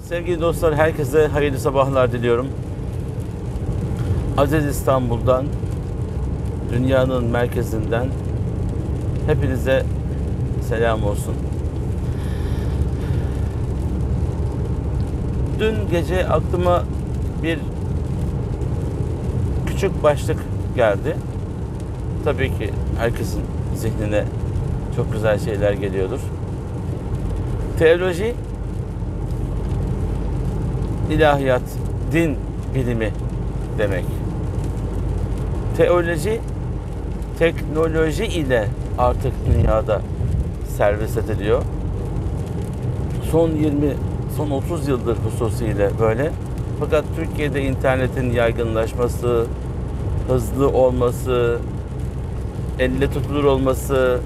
Sevgili dostlar, herkese hayırlı sabahlar diliyorum. Aziz İstanbul'dan, dünyanın merkezinden hepinize selam olsun. Dün gece aklıma bir küçük başlık geldi. Tabii ki herkesin zihnine çok güzel şeyler geliyordur. Teoloji, ilahiyat, din bilimi demek. Teoloji, teknoloji ile artık dünyada servis ediliyor. Son 30 yıldır hususiyle böyle. Fakat Türkiye'de internetin yaygınlaşması, hızlı olması, elle tutulur olması,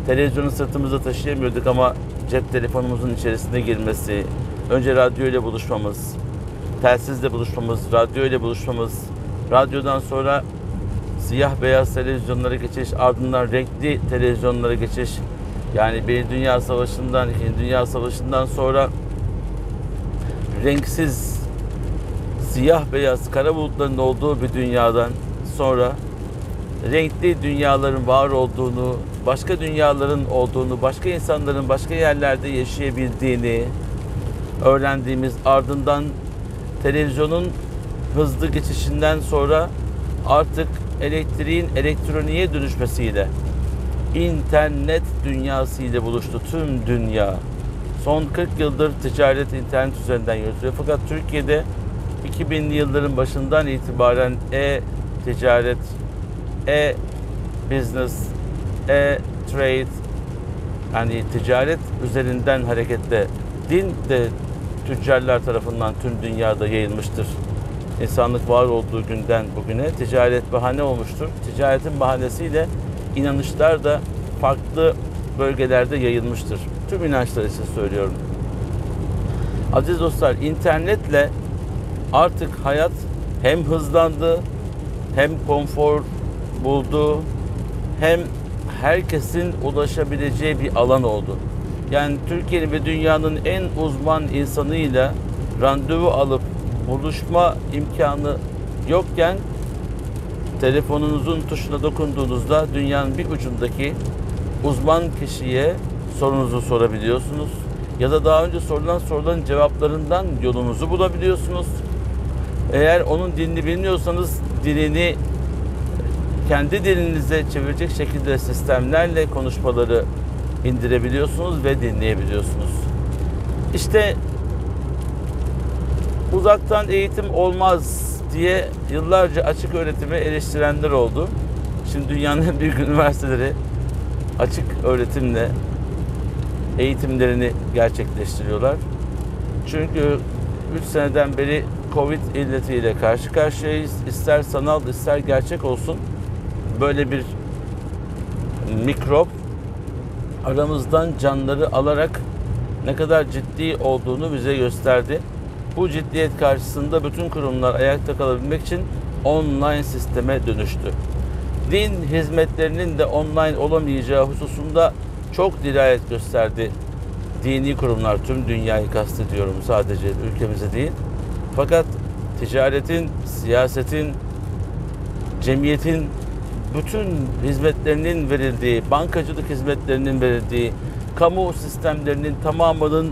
televizyonu sırtımızda taşıyamıyorduk ama cep telefonumuzun içerisine girmesi, önce radyo ile buluşmamız, telsizle buluşmamız, radyo ile buluşmamız, radyodan sonra siyah beyaz televizyonlara geçiş, ardından renkli televizyonlara geçiş. Yani bir Dünya Savaşı'ndan, İkinci Dünya Savaşı'ndan sonra renksiz, siyah beyaz kara bulutların olduğu bir dünyadan sonra renkli dünyaların var olduğunu, başka dünyaların olduğunu, başka insanların başka yerlerde yaşayabildiğini öğrendiğimiz, ardından televizyonun hızlı geçişinden sonra artık elektriğin elektroniğe dönüşmesiyle internet dünyası ile buluştu tüm dünya. Son 40 yıldır ticaret internet üzerinden yürütülüyor. Fakat Türkiye'de 2000'li yılların başından itibaren e-ticaret, e-business, e-trade, yani ticaret üzerinden hareketle din de tüccarlar tarafından tüm dünyada yayılmıştır. İnsanlık var olduğu günden bugüne ticaret bahane olmuştur. Ticaretin bahanesiyle inanışlar da farklı bölgelerde yayılmıştır. Tüm inançlar için söylüyorum. Aziz dostlar, internetle artık hayat hem hızlandı, hem konfor buldu, hem herkesin ulaşabileceği bir alan oldu. Yani Türkiye'nin ve dünyanın en uzman insanıyla randevu alıp buluşma imkanı yokken telefonunuzun tuşuna dokunduğunuzda dünyanın bir ucundaki uzman kişiye sorunuzu sorabiliyorsunuz. Ya da daha önce sorulan soruların cevaplarından yolunuzu bulabiliyorsunuz. Eğer onun dilini bilmiyorsanız dilini kendi dilinize çevirecek şekilde sistemlerle konuşmaları indirebiliyorsunuz ve dinleyebiliyorsunuz. İşte uzaktan eğitim olmaz diye yıllarca açık öğretimi eleştirenler oldu. Şimdi dünyanın en büyük üniversiteleri açık öğretimle eğitimlerini gerçekleştiriyorlar. Çünkü 3 seneden beri Covid illetiyle karşı karşıyayız. İster sanal ister gerçek olsun, böyle bir mikrop aramızdan canları alarak ne kadar ciddi olduğunu bize gösterdi. Bu ciddiyet karşısında bütün kurumlar ayakta kalabilmek için online sisteme dönüştü. Din hizmetlerinin de online olamayacağı hususunda çok dirayet gösterdi dini kurumlar, tüm dünyayı kastediyorum, sadece ülkemize değil. Fakat ticaretin, siyasetin, cemiyetin bütün hizmetlerinin verildiği, bankacılık hizmetlerinin verildiği, kamu sistemlerinin tamamının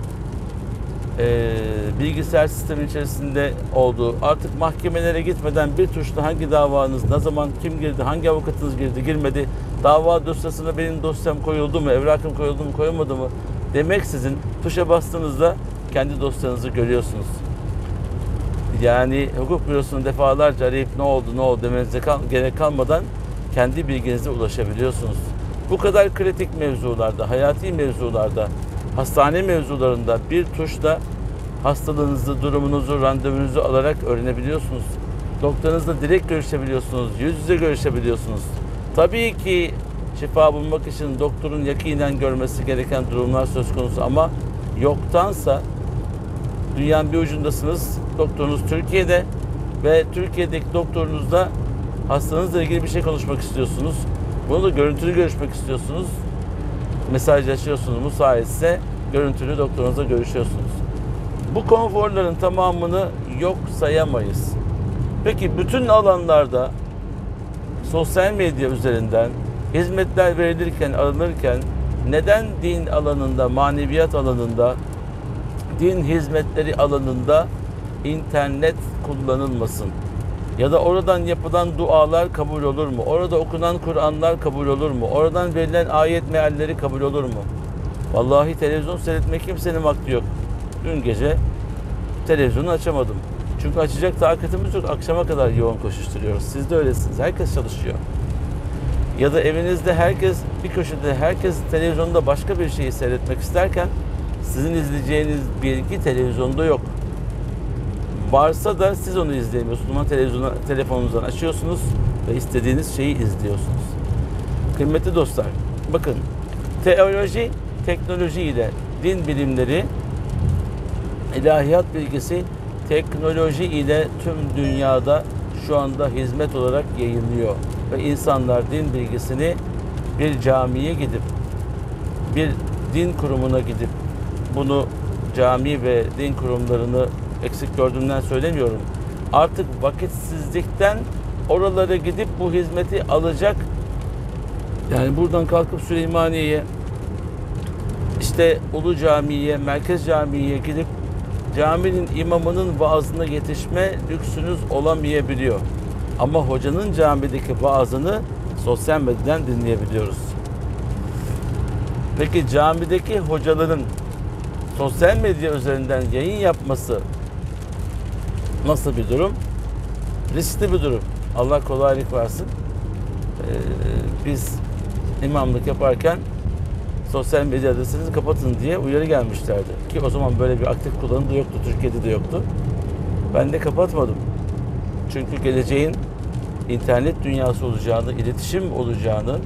bilgisayar sistemin içerisinde olduğu, artık mahkemelere gitmeden bir tuşla hangi davanız, ne zaman, kim girdi, hangi avukatınız girdi, girmedi, dava dosyasına benim dosyam koyuldu mu, evrakım koyuldu mu, koyulmadı mı demeksizin tuşa bastığınızda kendi dosyanızı görüyorsunuz. Yani hukuk bürosunu defalarca arayıp ne oldu demenize gerek kalmadan kendi bilginize ulaşabiliyorsunuz. Bu kadar kritik mevzularda, hayati mevzularda, hastane mevzularında bir tuşla hastalığınızı, durumunuzu, randevunuzu alarak öğrenebiliyorsunuz. Doktorunuzla direkt görüşebiliyorsunuz, yüz yüze görüşebiliyorsunuz. Tabii ki şifa bulmak için doktorun yakinen görmesi gereken durumlar söz konusu ama yoktansa dünyanın bir ucundasınız, doktorunuz Türkiye'de ve Türkiye'deki doktorunuzla Hastanızla ilgili bir şey konuşmak istiyorsunuz. Bunu da görüntülü görüşmek istiyorsunuz. Mesajlaşıyorsunuz. Müsaitse görüntülü doktorunuzla görüşüyorsunuz. Bu konforların tamamını yok sayamayız. Peki bütün alanlarda sosyal medya üzerinden hizmetler verilirken, alınırken neden din alanında, maneviyat alanında, din hizmetleri alanında internet kullanılmasın? Ya da oradan yapılan dualar kabul olur mu? Orada okunan Kur'anlar kabul olur mu? Oradan verilen ayet mealleri kabul olur mu? Vallahi televizyon seyretmek kimsenin vakti yok. Dün gece televizyonu açamadım. Çünkü açacak takatimiz yok. Akşama kadar yoğun koşuşturuyoruz. Siz de öylesiniz. Herkes çalışıyor. Ya da evinizde herkes bir köşede, herkes televizyonda başka bir şeyi seyretmek isterken sizin izleyeceğiniz bilgi televizyonda yok. Varsa da siz onu izleyemiyorsunuz. Ama telefonunuzdan açıyorsunuz ve istediğiniz şeyi izliyorsunuz. Kıymetli dostlar, bakın teoloji, teknoloji ile din bilimleri, ilahiyat bilgisi teknoloji ile tüm dünyada şu anda hizmet olarak yayınlıyor. Ve insanlar din bilgisini bir camiye gidip, bir din kurumuna gidip, bunu cami ve din kurumlarını eksik gördüğümden söylemiyorum. Artık vakitsizlikten oralara gidip bu hizmeti alacak. Yani buradan kalkıp Süleymaniye'ye, işte Ulu Cami'ye, Merkez Cami'ye gidip caminin imamının vaazına yetişme lüksünüz olamayabiliyor. Ama hocanın camideki vaazını sosyal medyadan dinleyebiliyoruz. Peki camideki hocaların sosyal medya üzerinden yayın yapması nasıl bir durum? Riskli bir durum. Allah kolaylık versin. Biz imamlık yaparken sosyal medya adresinizi kapatın diye uyarı gelmişlerdi. Ki o zaman böyle bir aktif kullanım da yoktu. Türkiye'de de yoktu. Ben de kapatmadım. Çünkü geleceğin internet dünyası olacağını, iletişim olacağını,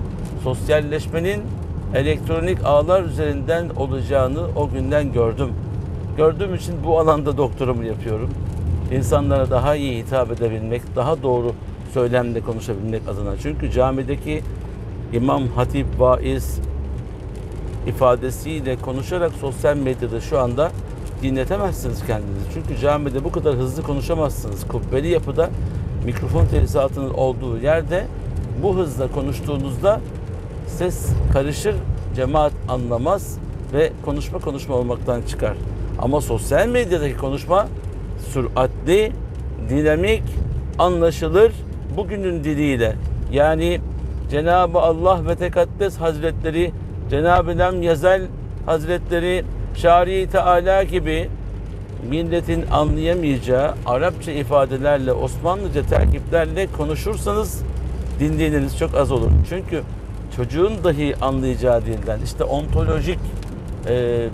sosyalleşmenin elektronik ağlar üzerinden olacağını o günden gördüm. Gördüğüm için bu alanda doktoramı yapıyorum. İnsanlara daha iyi hitap edebilmek, daha doğru söylemle konuşabilmek adına. Çünkü camideki imam, hatip, vaiz ifadesiyle konuşarak sosyal medyada şu anda dinletemezsiniz kendinizi. Çünkü camide bu kadar hızlı konuşamazsınız. Kubbeli yapıda mikrofon tesisatının olduğu yerde bu hızla konuştuğunuzda ses karışır, cemaat anlamaz ve konuşma olmaktan çıkar. Ama sosyal medyadaki konuşma süratli, dinamik, anlaşılır, bugünün diliyle. Yani Cenab-ı Allah ve Tekaddes Hazretleri, Cenab-ı Lem Yezel Hazretleri, Şari Teala gibi milletin anlayamayacağı Arapça ifadelerle, Osmanlıca terkiplerle konuşursanız dinleyeniniz çok az olur. Çünkü çocuğun dahi anlayacağı dilden, işte ontolojik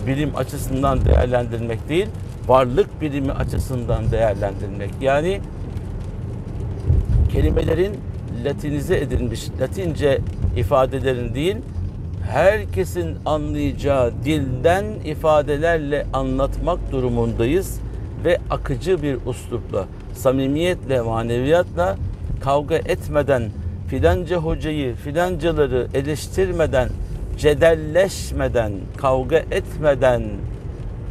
bilim açısından değerlendirmek değil, varlık bilimi açısından değerlendirmek. Yani kelimelerin Latinize edilmiş, Latince ifadelerin değil, herkesin anlayacağı dilden ifadelerle anlatmak durumundayız ve akıcı bir üslupla, samimiyetle, maneviyatla, kavga etmeden, filanca hocayı, filancaları eleştirmeden, cedelleşmeden, kavga etmeden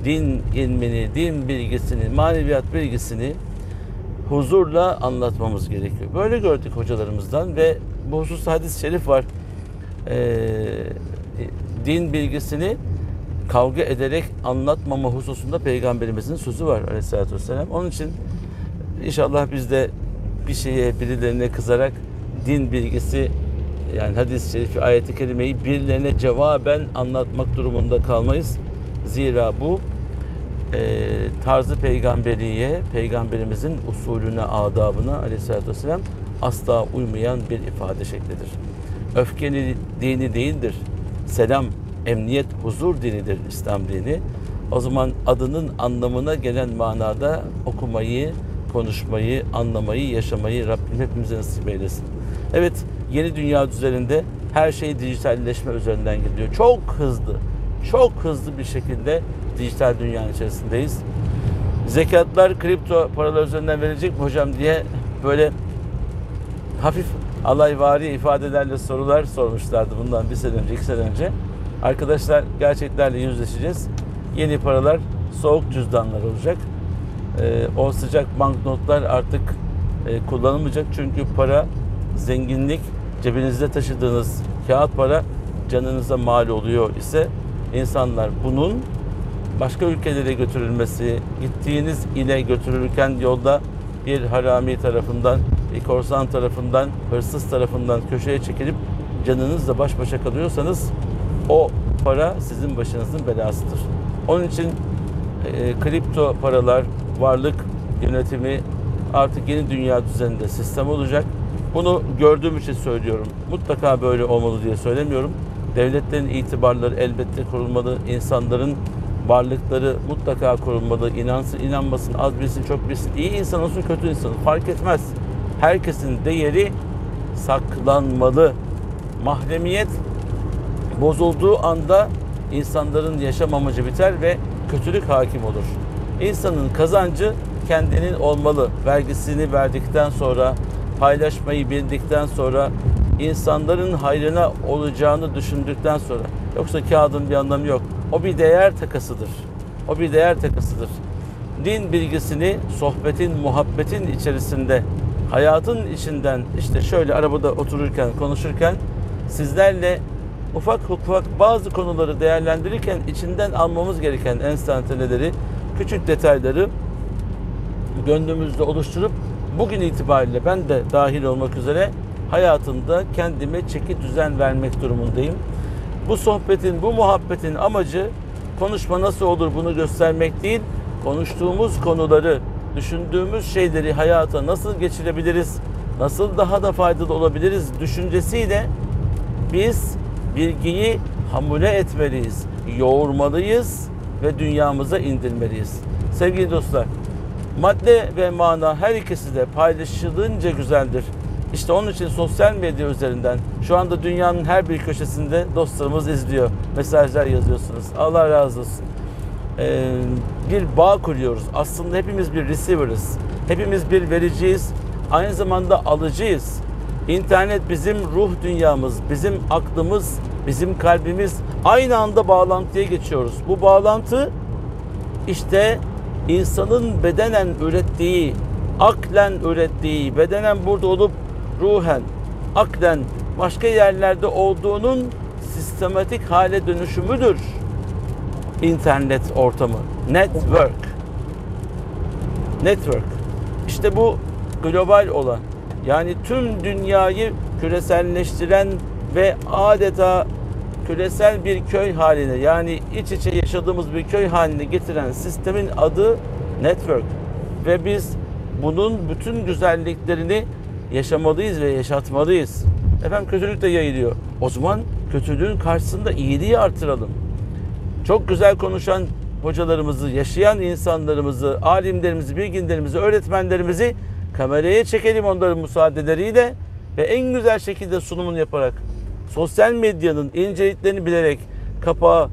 din ilmini, din bilgisini, maneviyat bilgisini huzurla anlatmamız gerekiyor. Böyle gördük hocalarımızdan ve bu hususta hadis-i şerif var. Din bilgisini kavga ederek anlatmama hususunda Peygamberimizin sözü var Aleyhisselatü Vesselam. Onun için inşallah biz de bir şeye, birilerine kızarak din bilgisi, yani hadis-i şerifi, ayet-i kerimeyi birilerine cevaben anlatmak durumunda kalmayız. Zira bu tarzı peygamberiye, peygamberimizin usulüne, adabına Aleyhisselatü Vesselam asla uymayan bir ifade şeklidir. Öfkeli dini değildir. Selam, emniyet, huzur dinidir İslam dini. O zaman adının anlamına gelen manada okumayı, konuşmayı, anlamayı, yaşamayı Rabbim hepimize nasip eylesin. Evet, yeni dünya üzerinde her şey dijitalleşme üzerinden gidiyor. Çok hızlı bir şekilde dijital dünyanın içerisindeyiz. Zekatlar kripto paralar üzerinden verilecek mi hocam diye böyle hafif alayvari ifadelerle sorular sormuşlardı bundan bir sene önce, 2 sene önce. Arkadaşlar, gerçeklerle yüzleşeceğiz. Yeni paralar soğuk cüzdanlar olacak. O sıcak banknotlar artık kullanılmayacak. Çünkü para, zenginlik, cebinizde taşıdığınız kağıt para canınıza mal oluyor ise insanlar bunun başka ülkelere götürülmesi, gittiğiniz ile götürülürken yolda bir harami tarafından, bir korsan tarafından, hırsız tarafından köşeye çekilip canınızla baş başa kalıyorsanız o para sizin başınızın belasıdır. Onun için kripto paralar, varlık yönetimi artık yeni dünya düzeninde sistem olacak. Bunu gördüğüm için söylüyorum. Mutlaka böyle olmalı diye söylemiyorum. Devletlerin itibarları elbette korunmalı. İnsanların varlıkları mutlaka korunmalı. İnansın, inanmasın, az bilsin, çok bilsin. İyi insan olsun, kötü insan olsun, fark etmez. Herkesin değeri saklanmalı. Mahremiyet bozulduğu anda insanların yaşam amacı biter ve kötülük hakim olur. İnsanın kazancı kendinin olmalı. Vergisini verdikten sonra, paylaşmayı bildikten sonra, insanların hayrına olacağını düşündükten sonra. Yoksa kağıdın bir anlamı yok. O bir değer takasıdır. O bir değer takasıdır. Din bilgisini sohbetin, muhabbetin içerisinde, hayatın içinden, işte şöyle arabada otururken, konuşurken sizlerle ufak ufak bazı konuları değerlendirirken içinden almamız gereken enstantaneleri, küçük detayları gönlümüzde oluşturup bugün itibariyle ben de dahil olmak üzere hayatımda kendime çeki düzen vermek durumundayım. Bu sohbetin, bu muhabbetin amacı konuşma nasıl olur bunu göstermek değil, konuştuğumuz konuları, düşündüğümüz şeyleri hayata nasıl geçirebiliriz, nasıl daha da faydalı olabiliriz düşüncesiyle biz bilgiyi hamule etmeliyiz, yoğurmalıyız ve dünyamıza indirmeliyiz. Sevgili dostlar, madde ve mana her ikisi de paylaşılınca güzeldir. İşte onun için sosyal medya üzerinden şu anda dünyanın her bir köşesinde dostlarımız izliyor. Mesajlar yazıyorsunuz. Allah razı olsun. Bir bağ kuruyoruz. Aslında hepimiz bir receiver'ız. Hepimiz bir vericiyiz. Aynı zamanda alıcıyız. İnternet bizim ruh dünyamız, bizim aklımız, bizim kalbimiz. Aynı anda bağlantıya geçiyoruz. Bu bağlantı işte insanın bedenen ürettiği, aklen ürettiği, bedenen burada olup ruhen, aklen başka yerlerde olduğunun sistematik hale dönüşümüdür. İnternet ortamı. Network. Network. İşte bu global olan, yani tüm dünyayı küreselleştiren ve adeta küresel bir köy haline, yani iç içe yaşadığımız bir köy haline getiren sistemin adı network. Ve biz bunun bütün güzelliklerini yaşamalıyız ve yaşatmalıyız. Efendim kötülük de yayılıyor. O zaman kötülüğün karşısında iyiliği artıralım. Çok güzel konuşan hocalarımızı, yaşayan insanlarımızı, alimlerimizi, bilginlerimizi, öğretmenlerimizi kameraya çekelim onların müsaadeleriyle ve en güzel şekilde sunumunu yaparak, sosyal medyanın inceliklerini bilerek kapağı,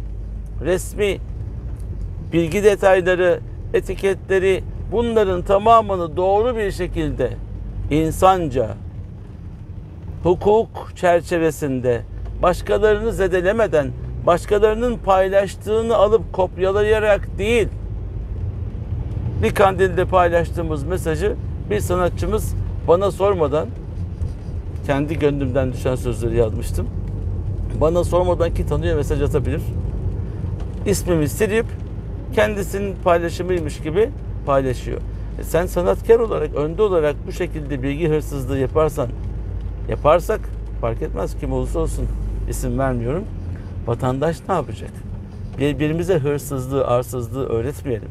resmi, bilgi detayları, etiketleri, bunların tamamını doğru bir şekilde insanca, hukuk çerçevesinde, başkalarını zedelemeden, başkalarının paylaştığını alıp kopyalayarak değil, bir kandilde paylaştığımız mesajı bir sanatçımız bana sormadan, kendi gönlümden düşen sözleri yazmıştım. Bana sormadan ki tanıyor mesaj atabilir. İsmimi silip kendisinin paylaşımıymış gibi paylaşıyor. Sen sanatkar olarak, önde olarak bu şekilde bilgi hırsızlığı yaparsak fark etmez kim olursa olsun, isim vermiyorum. Vatandaş ne yapacak? Birbirimize hırsızlığı, arsızlığı öğretmeyelim.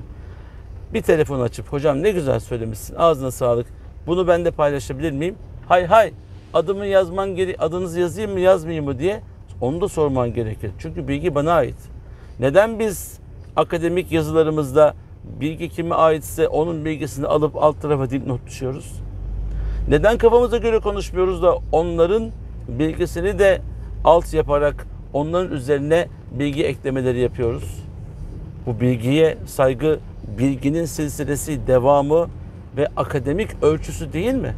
Bir telefon açıp hocam ne güzel söylemişsin, ağzına sağlık, bunu ben de paylaşabilir miyim? Hay adımı yazman adınızı yazayım mı yazmayayım mı diye onu da sorman gerekir. Çünkü bilgi bana ait. Neden biz akademik yazılarımızda bilgi kime aitse onun bilgisini alıp alt tarafa dipnot düşüyoruz? Neden kafamıza göre konuşmuyoruz da onların bilgisini de alt yaparak onların üzerine bilgi eklemeleri yapıyoruz? Bu bilgiye saygı, bilginin silsilesi, devamı ve akademik ölçüsü değil mi?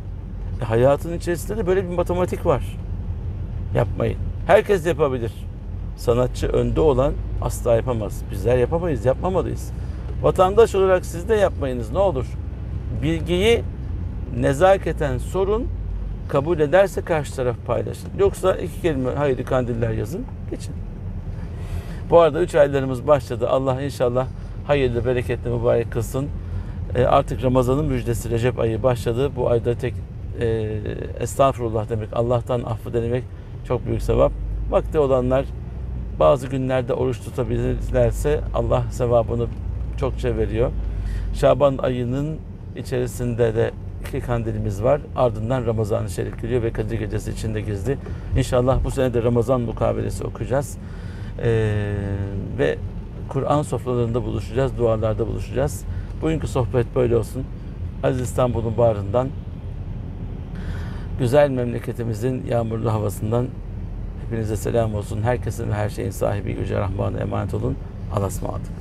Hayatın içerisinde de böyle bir matematik var. Yapmayın. Herkes yapabilir. Sanatçı önde olan asla yapamaz. Bizler yapamayız, yapmamalıyız. Vatandaş olarak siz de yapmayınız ne olur. Bilgiyi nezaketen sorun, kabul ederse karşı taraf paylaşın. Yoksa iki kelime hayırlı kandiller yazın, geçin. Bu arada 3 aylarımız başladı. Allah inşallah hayırlı, bereketli, mübarek kılsın. Artık Ramazan'ın müjdesi, Recep ayı başladı. Bu ayda tek estağfurullah demek, Allah'tan affı denemek çok büyük sevap. Vakti olanlar bazı günlerde oruç tutabilirlerse Allah sevabını çokça veriyor. Şaban ayının içerisinde de 2 kandilimiz var. Ardından Ramazan-ı Şerif geliyor ve Kadir Gecesi içinde gizli. İnşallah bu sene de Ramazan mukabelesi okuyacağız. Ve Kur'an sofralarında buluşacağız, dualarda buluşacağız. Bugünkü sohbet böyle olsun. Aziz İstanbul'un bağrından, güzel memleketimizin yağmurlu havasından hepinize selam olsun. Herkesin ve her şeyin sahibi Yüce Rahman'a emanet olun. Allah'a ısmarladık.